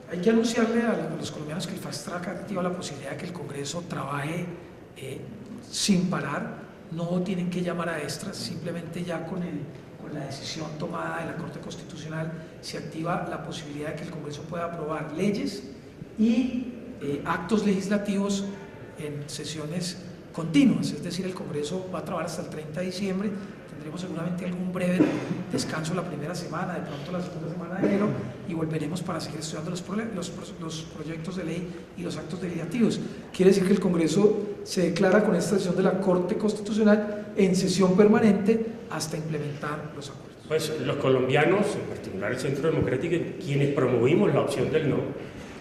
Hay que anunciarle a los colombianos que el Fast Track activa la posibilidad de que el Congreso trabaje sin parar, no tienen que llamar a extras, simplemente ya con la decisión tomada de la Corte Constitucional se activa la posibilidad de que el Congreso pueda aprobar leyes y actos legislativos en sesiones continuas, es decir, el Congreso va a trabajar hasta el 30 de diciembre, tendremos seguramente algún breve descanso la primera semana, de pronto la segunda semana de enero, y volveremos para seguir estudiando los proyectos de ley y los actos legislativos. Quiere decir que el Congreso se declara con esta decisión de la Corte Constitucional en sesión permanente hasta implementar los acuerdos. Pues los colombianos, en particular el Centro Democrático, quienes promovimos la opción del no,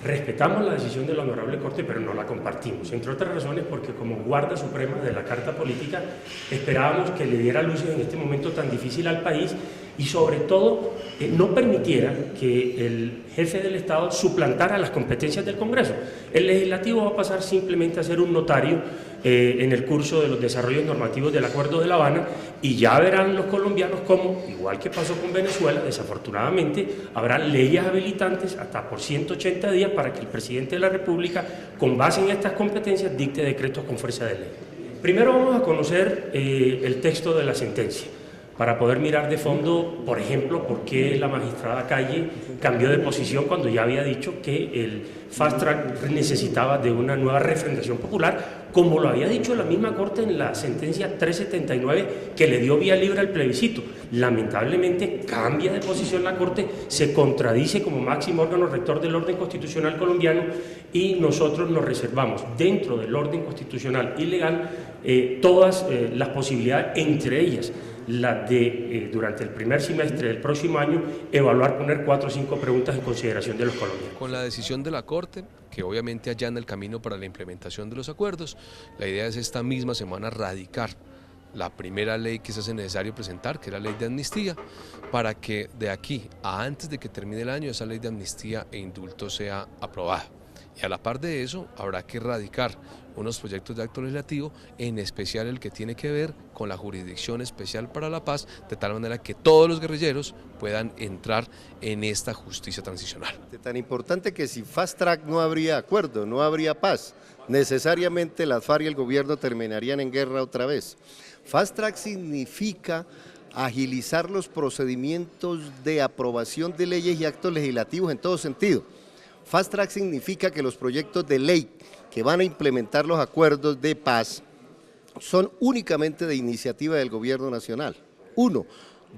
respetamos la decisión de la Honorable Corte, pero no la compartimos, entre otras razones porque como guarda suprema de la Carta Política esperábamos que le diera luces en este momento tan difícil al país y sobre todo no permitiera que el jefe del Estado suplantara las competencias del Congreso. El legislativo va a pasar simplemente a ser un notario en el curso de los desarrollos normativos del Acuerdo de La Habana y ya verán los colombianos cómo, igual que pasó con Venezuela, desafortunadamente habrá leyes habilitantes hasta por 180 días para que el presidente de la República, con base en estas competencias, dicte decretos con fuerza de ley. Primero vamos a conocer el texto de la sentencia, para poder mirar de fondo, por ejemplo, por qué la magistrada Calle cambió de posición cuando ya había dicho que el Fast Track necesitaba de una nueva refrendación popular, como lo había dicho la misma Corte en la sentencia 379 que le dio vía libre al plebiscito. Lamentablemente cambia de posición la Corte, se contradice como máximo órgano rector del orden constitucional colombiano y nosotros nos reservamos dentro del orden constitucional y legal todas las posibilidades, entre ellas la de, durante el primer semestre del próximo año, evaluar, poner 4 o 5 preguntas en consideración de los colombianos. Con la decisión de la Corte, que obviamente allana el camino para la implementación de los acuerdos, la idea es esta misma semana radicar la primera ley que se hace necesario presentar, que es la ley de amnistía, para que de aquí a antes de que termine el año esa ley de amnistía e indulto sea aprobada. Y a la par de eso habrá que radicar unos proyectos de acto legislativo, en especial el que tiene que ver con la Jurisdicción Especial para la Paz, de tal manera que todos los guerrilleros puedan entrar en esta justicia transicional. Tan importante que si Fast Track no habría acuerdo, no habría paz, necesariamente las FARC y el gobierno terminarían en guerra otra vez. Fast Track significa agilizar los procedimientos de aprobación de leyes y actos legislativos en todo sentido. Fast Track significa que los proyectos de ley que van a implementar los acuerdos de paz son únicamente de iniciativa del gobierno nacional. 1.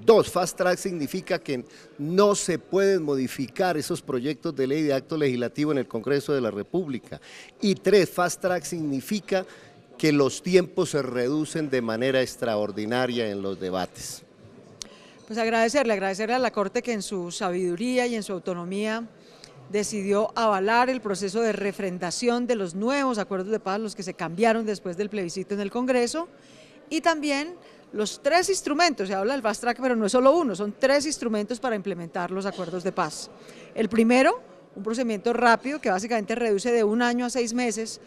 2. Fast Track significa que no se pueden modificar esos proyectos de ley de acto legislativo en el Congreso de la República. Y 3. Fast Track significa que los tiempos se reducen de manera extraordinaria en los debates. Pues agradecerle a la Corte que en su sabiduría y en su autonomía decidió avalar el proceso de refrendación de los nuevos acuerdos de paz, los que se cambiaron después del plebiscito en el Congreso, y también los 3 instrumentos, se habla del Fast Track, pero no es solo uno, son 3 instrumentos para implementar los acuerdos de paz. El primero, un procedimiento rápido que básicamente reduce de 1 año a 6 meses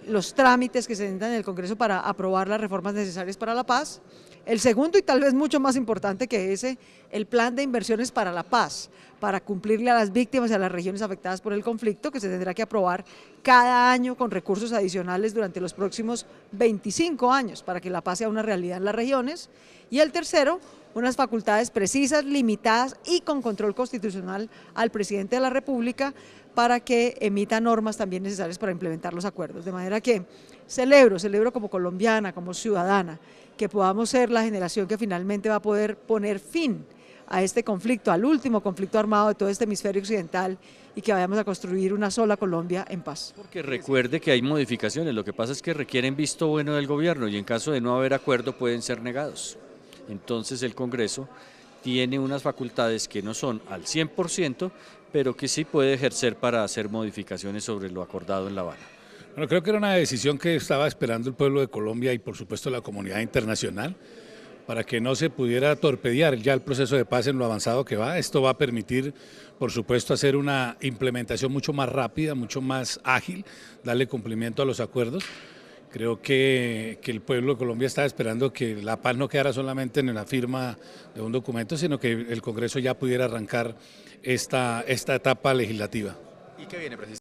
los trámites que se necesitan en el Congreso para aprobar las reformas necesarias para la paz. El segundo, y tal vez mucho más importante que ese, el plan de inversiones para la paz, para cumplirle a las víctimas y a las regiones afectadas por el conflicto, que se tendrá que aprobar cada año con recursos adicionales durante los próximos 25 años, para que la paz sea una realidad en las regiones. Y el tercero, unas facultades precisas, limitadas y con control constitucional al presidente de la República para que emita normas también necesarias para implementar los acuerdos. De manera que celebro como colombiana, como ciudadana, que podamos ser la generación que finalmente va a poder poner fin a este conflicto, al último conflicto armado de todo este hemisferio occidental, y que vayamos a construir una sola Colombia en paz. Porque recuerde que hay modificaciones, lo que pasa es que requieren visto bueno del gobierno y en caso de no haber acuerdo pueden ser negados. Entonces el Congreso tiene unas facultades que no son al 100%, pero que sí puede ejercer para hacer modificaciones sobre lo acordado en La Habana. Bueno, creo que era una decisión que estaba esperando el pueblo de Colombia y por supuesto la comunidad internacional para que no se pudiera torpedear ya el proceso de paz en lo avanzado que va. Esto va a permitir, por supuesto, hacer una implementación mucho más rápida, mucho más ágil, darle cumplimiento a los acuerdos. Creo que el pueblo de Colombia estaba esperando que la paz no quedara solamente en la firma de un documento, sino que el Congreso ya pudiera arrancar esta etapa legislativa. que viene precisamente.